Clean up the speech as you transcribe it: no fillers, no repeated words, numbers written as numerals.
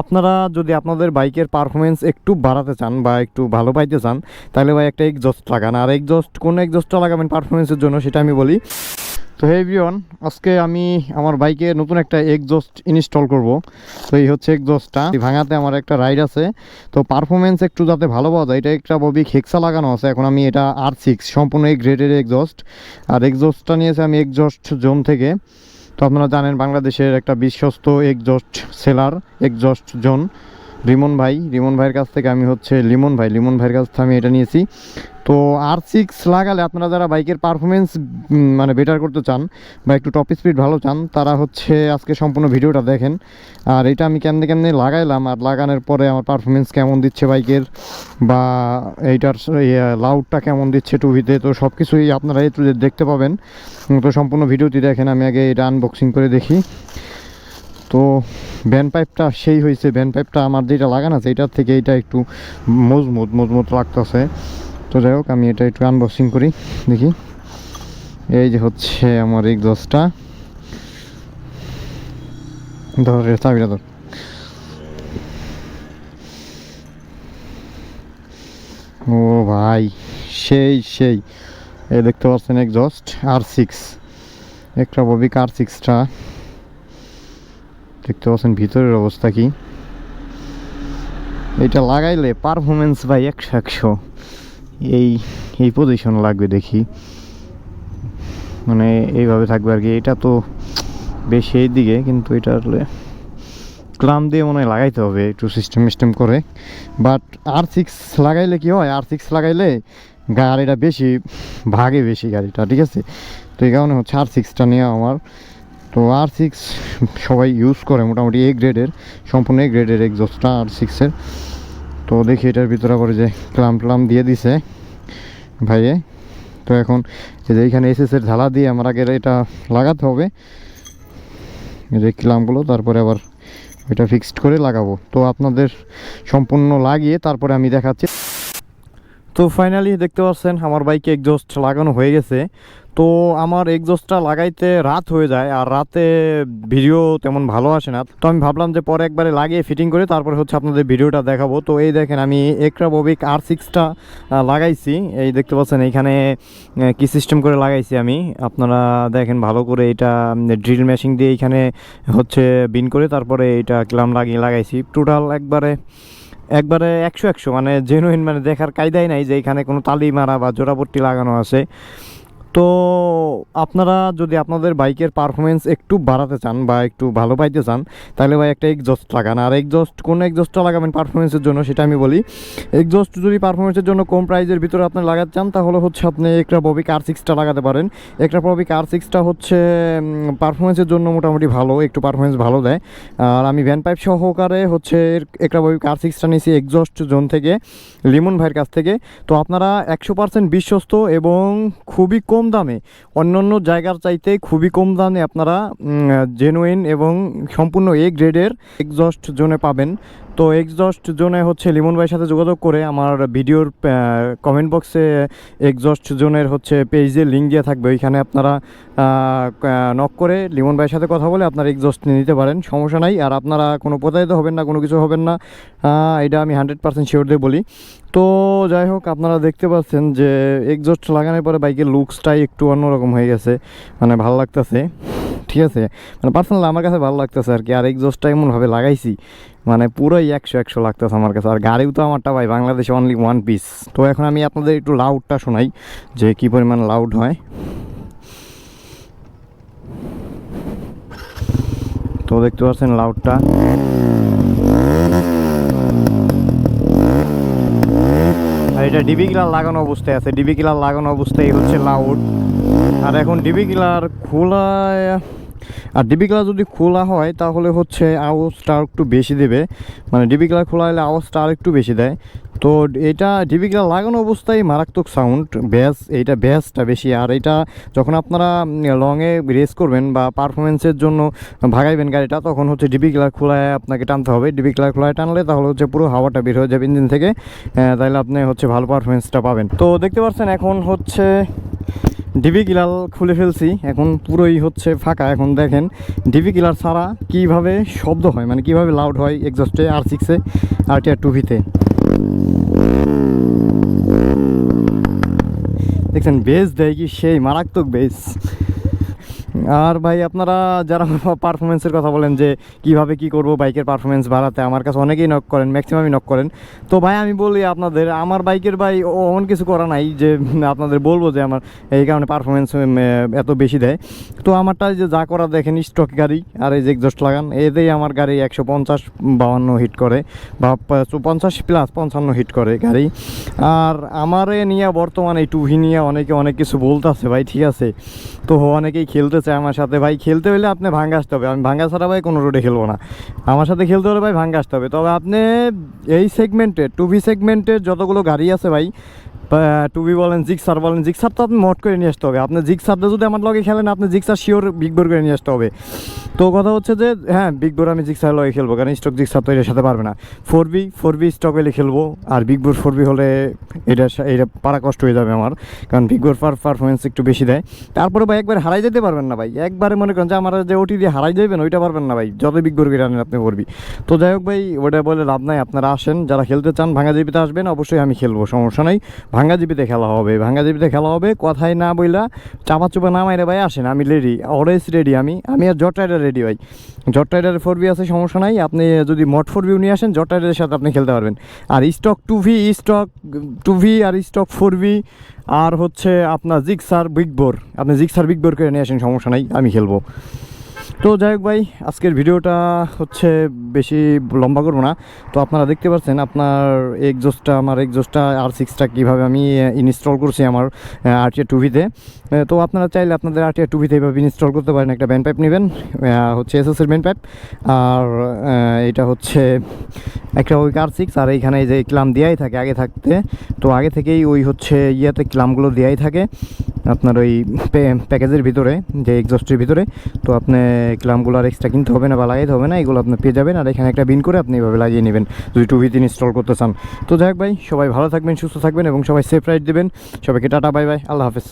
আপনারা যদি আপনাদের বাইকের পারফরমেন্স একটু বাড়াতে চান বা একটু ভালো পাইতে চান তাহলে ভাই একটা এক্সজস্ট লাগান। আর কোন এক্সজস্টটা লাগাবেন পারফরমেন্সের জন্য সেটা আমি বলি। তো হে এভরিওয়ান, আজকে আমি আমার বাইকে নতুন একটা এক্সজস্ট ইনস্টল করব। তো এই হচ্ছে এক্সজস্টটা। ভাঙাতে আমার একটা রাইড আছে, তো পারফরমেন্স একটু যাতে ভালো পাওয়া যায় এটা একটা ববি হেক্সা লাগানো আছে। এখন আমি এটা R6 সম্পূর্ণ এই গ্রেডের এক্সজস্ট, আর এক্সজস্টটা নিয়েছে আমি এক্সজস্ট জোন থেকে। তো আপনারা জানেন বাংলাদেশের একটা বিশ্বস্ত exhaust seller exhaust zone Rimon ভাইয়ের কাছ থেকে আমি হচ্ছে লিমন ভাইয়ের কাছ থেকে আমি এটা নিয়েছি। তো R6 লাগালে আপনারা যারা বাইকের পারফরমেন্স মানে বেটার করতে চান বা একটু টপ স্পিড ভালো চান তারা হচ্ছে আজকে সম্পূর্ণ ভিডিওটা দেখেন। আর এটা আমি কেমনে লাগাইলাম আর লাগানোর পরে আমার পারফরমেন্স কেমন দিচ্ছে বাইকের, বা এইটার লাউডটা কেমন দিচ্ছে টুভিতে, তো সব কিছুই আপনারা একটু দেখতে পাবেন। তো সম্পূর্ণ ভিডিওটি দেখেন। আমি আগে এটা আনবক্সিং করে দেখি। তো ব্যান্ড পাইপটা সেই হয়েছে, ব্যান্ড পাইপটা আমার যেটা লাগানো আছে এটার থেকে এটা একটু মজবুত লাগতেছে। তো যাই হোক, আমি এটা একটু আনবক্সিং করি দেখি। এই যে হচ্ছে আমার এক্সজস্টটা, ধর চাবিটা ধর। ও ভাই, সেই এই দেখতে পাচ্ছেন এক্সজস্ট R6 একটা ববিক R6টা দেখতে পাচ্ছেন ভিতরের অবস্থা কি। এটা লাগাইলে পারফরমেন্স ভাই 100 এই পজিশন লাগবে দেখি, মানে এইভাবে থাকবে আর কি। এটা তো বেশ এই দিকে, কিন্তু এটা আসলে ক্লাম দিয়ে মনে হয় লাগাইতে হবে একটু সিস্টেম করে। বাট R6 লাগাইলে কি হয়, R6 লাগাইলে গাড়িটা বেশি ভাগে গাড়িটা, ঠিক আছে। তো এই কারণে হচ্ছে R6টা নেওয়া আমার। তো R6 সবাই ইউজ করে মোটামুটি এ গ্রেডের, সম্পূর্ণ এ গ্রেডের এক্সজস্টটা R6-এর। তো দেখি এটার ভিতরে আবার যে ক্লাম দিয়ে দিছে ভাইয়ে। তো এখন এই যে এইখানে এসএসের ঢালা দিয়ে আমার আগে এটা লাগাতে হবে, এই যে ক্লামগুলো, তারপরে আবার এটা ফিক্সড করে লাগাবো। তো আপনাদের সম্পূর্ণ লাগিয়ে তারপরে আমি দেখাচ্ছি। তো ফাইনালি দেখতে পাচ্ছেন আমার বাইকে এক্সজস্ট লাগানো হয়ে গেছে। তো আমার এক্সজস্টটা লাগাইতে রাত হয়ে যায়, আর রাতে ভিডিও তেমন ভালো আসে না। তো আমি ভাবলাম যে পরে একবারে লাগিয়ে ফিটিং করে তারপরে হচ্ছে আপনাদের ভিডিওটা দেখাবো। তো এই দেখেন আমি একরা ববিক R6টা লাগাইছি। এই দেখতে পাচ্ছেন এইখানে কি সিস্টেম করে লাগাইছি আমি, আপনারা দেখেন ভালো করে। এটা ড্রিল মেশিন দিয়ে এইখানে হচ্ছে বিন করে তারপরে এটা ক্লাম লাগাইছি টোটাল একবারে 100 মানে জেনুইন, মানে দেখার কায়দাই নাই যে এখানে কোনো তালি মারা বা জোড়াপট্টি লাগানো আছে। তো আপনারা যদি আপনাদের বাইকের পারফরমেন্স একটু বাড়াতে চান বা একটু ভালো পাইতে চান তাহলে ভাই একটা এক্সজস্ট লাগান। আর কোন এক্সজস্টটা লাগাবেন পারফরমেন্সের জন্য সেটা আমি বলি। এক্সজস্ট যদি পারফরমেন্সের জন্য কম প্রাইজের ভিতরে আপনি লাগাতে চান তাহলে হচ্ছে আপনি একটা ববিক R6টা লাগাতে পারেন। একটা ববিক R6টা হচ্ছে পারফরমেন্সের জন্য মোটামুটি ভালো, একটু পারফরমেন্স ভালো দেয়। আর আমি ভ্যান পাইপ সহকারে হচ্ছে একটা ববিক R6টা নিয়েছি এক্সজস্ট জোন থেকে, লিমন ভাইয়ের কাছ থেকে। তো আপনারা 100% বিশ্বস্ত এবং খুবই কম দামে, অন্যান্য জায়গার চাইতে খুবই কম দামে আপনারা জেনুইন এবং সম্পূর্ণ এ গ্রেডের এক্সজস্ট জোনে পাবেন। তো এক্সজস্ট জোনে হচ্ছে লিমন ভাইয়ের সাথে যোগাযোগ করে আমার ভিডিওর কমেন্ট বক্সে এক্সজস্ট জোনের হচ্ছে পেজের লিঙ্ক দিয়ে থাকবে, ওইখানে আপনারা নক করে লিমন ভাইয়ের সাথে কথা বলে আপনারা এক্সজস্ট নিয়ে নিতে পারেন, সমস্যা নাই। আর আপনারা কোনো প্রতারিত হবেন না, কোনো কিছু হবেন না, এটা আমি 100% শিওর দিয়ে বলি। তো যাই হোক, আপনারা দেখতে পাচ্ছেন যে এক্সজস্ট লাগানোর পরে বাইকের লুকসটাই একটু অন্যরকম হয়ে গেছে, মানে ভালো লাগতেছে, ঠিক আছে। মানে পার্সোনালি আমার কাছে ভালো লাগতেছে আর কি। আর এক্সজস্টটা এমনভাবে লাগাইছি মানে পুরোই 100 লাগতেছে আমার কাছে। আর গাড়িও তো আমারটা ভাই বাংলাদেশে অনলি ওয়ান পিস। তো এখন আমি আপনাদের একটু লাউডটা শোনাই যে কী পরিমাণ লাউড হয়। তো দেখতে পাচ্ছেন লাউডটা, আর এটা ডিবি কিলার লাগানো অবস্থায় আছে। ডিবি কিলার লাগানো অবস্থায় হচ্ছে লাউড। আর এখন ডিবি কিলার খোলা, আর ডিবি কিলার যদি খোলা হয় তাহলে হচ্ছে আওয়াজটা আর একটু বেশি দেবে, মানে ডিবি কিলার খোলা হলে আওয়াজটা আর একটু বেশি দেয়। তো এটা ডিবি কিলার লাগানো অবস্থায় মারাত্মক সাউন্ড, এইটা ব্যাসটা বেশি। আর এটা যখন আপনারা লংয়ে রেস করবেন বা পারফরমেন্সের জন্য ভাগাইবেন গাড়িটা, তখন হচ্ছে ডিবি কিলার খোলায় আপনাকে টানতে হবে। ডিবি কিলার খোলায় টানলে তাহলে হচ্ছে পুরো হাওয়াটা বের হয়ে যাবে ইঞ্জিন থেকে, তাহলে আপনি হচ্ছে ভালো পারফরমেন্সটা পাবেন। তো দেখতে পাচ্ছেন এখন হচ্ছে ডিবি কিলার খুলে ফেলছি, এখন পুরোই হচ্ছে ফাঁকা। এখন দেখেন ডিবি কিলার ছাড়া কীভাবে শব্দ হয়, মানে কীভাবে লাউড হয় এক্সস্টে R6 RTR 2V-তে। দেখছেন বেস দেয় কি সেই মারাত্মক বেস। আর ভাই আপনারা যারা পারফরমেন্সের কথা বলেন যে কিভাবে কি করব বাইকের পারফরমেন্স বাড়াতে, আমার কাছে অনেকেই নক করেন, ম্যাক্সিমামই নক করেন। তো ভাই আমি বলি আপনাদের, আমার বাইকের ভাই অন কিছু করা নাই যে আপনাদের বলবো যে আমার এই কারণে পারফরমেন্স এত বেশি দেয়। তো আমারটা যে যা করা দেখেন স্টক গাড়ি, আর এই যে এক্সস্ট লাগান, এতেই আমার গাড়ি 150-52 হিট করে, বা 50+55 হিট করে গাড়ি। আর আমারে নিয়ে বর্তমানে এই 2V নিয়ে অনেকে অনেক কিছু বলতেছে ভাই, ঠিক আছে। তো অনেকেই খেলতে চায় আমার সাথে, ভাই খেলতে হলে আপনি ভাঙ্গা আসতে হবে। আমি ভাঙ্গা ছাড়া ভাই কোনো রোডে খেলবো না। আমার সাথে খেলতে হলে ভাই ভাঙ্গা আসতে হবে। তবে আপনি এই সেগমেন্টের 2V সেগমেন্টের যতগুলো গাড়ি আছে ভাই, 2V বলেন, জিক্সার বলেন, জিক্সার তো আপনি মট করে নিয়ে আসতে হবে। আপনি জিক্সারটা যদি আমার লগে খেলেন, আপনি জিক্সার শিওর বিগ বোর করে নিয়ে আসতে হবে। তো কথা হচ্ছে যে হ্যাঁ, বিগ বোর আমি জিক্সার লগে খেলবো, কারণ স্টক জিক্সার তো এটার সাথে পারবে না। 4V স্টক হলে খেলবো, আর বিগ বোর 4V হলে এটা পারা কষ্ট হয়ে যাবে আমার, কারণ বিগ বোর পারফরমেন্স একটু বেশি দেয়। তারপরে ভাই একবার হারাই যেতে পারবেন না ভাই, একবারে মনে করেন যে আমার যে ওটি দিয়ে হারাই যাবেন ওইটা পারবেন না ভাই, যত বিগ বোর করে আনেন আপনি করবি। তো যাই হোক ভাই, ওটা বলে লাভ নাই। আপনারা আসেন, যারা খেলতে চান ভাঙ্গাজিবিতে আসবেন, অবশ্যই আমি খেলবো, সমস্যা নাই। ভাঙ্গাজিবিতে খেলা হবে, ভাঙ্গাজিবিতে খেলা হবে, কথাই না বইলা চাপা চুপা না মাইরে ভাই আসেন, আমি রেডি, অলওয়েজ রেডি। আমি আর জট রাইডার রেডি ভাই। জট রাইডারের 4V আছে, সমস্যা নাই। আপনি যদি মড 4V নিয়ে আসেন, জট রাইডারের সাথে আপনি খেলতে পারবেন। আর স্টক 2V আর স্টক 4V আর হচ্ছে আপনার জিক্সার বিগ বোর, আপনি জিক্সার বিগ বোর করে নিয়ে আসেন, সমস্যা নাই, আমি খেলবো। তো যাই হোক ভাই, আজকের ভিডিওটা হচ্ছে বেশি লম্বা করবো না। তো আপনারা দেখতে পাচ্ছেন আপনার আমার এক্সজস্টটা R6টা কীভাবে আমি ইনস্টল করছি আমার RTR 2V-তে। তো আপনারা চাইলে আপনাদের RTR 2V-তে এইভাবে ইনস্টল করতে পারেন। একটা ব্যান্ড পাইপ নেবেন, হচ্ছে SS-এর ব্যান্ড পাইপ, আর এটা হচ্ছে একটা ওই R6, আর এইখানে যে ক্লাম দেওয়াই থাকে আগে থাকতে। তো আগে থেকেই ওই হচ্ছে ইয়াতে ক্লামগুলো দেওয়াই থাকে আপনার ওই প্যাকেজের ভিতরে, যে এক্সজস্টের ভিতরে। তো আপনি ক্লামগুলো আর এক্সট্রা কিনতে হবে না বা লাগাইতে হবে না, এগুলো আপনি পেয়ে যাবেন। আর এখানে একটা বিন করে আপনি এভাবে লাগিয়ে নেবেন যদি 2V-তে ইনস্টল করতে চান। তো যাই হোক ভাই, সবাই ভালো থাকবেন, সুস্থ থাকবেন এবং সবাই সেফ রাইড দেবেন। সবাইকে টাটা, বাই বাই, আল্লাহ হাফেজ।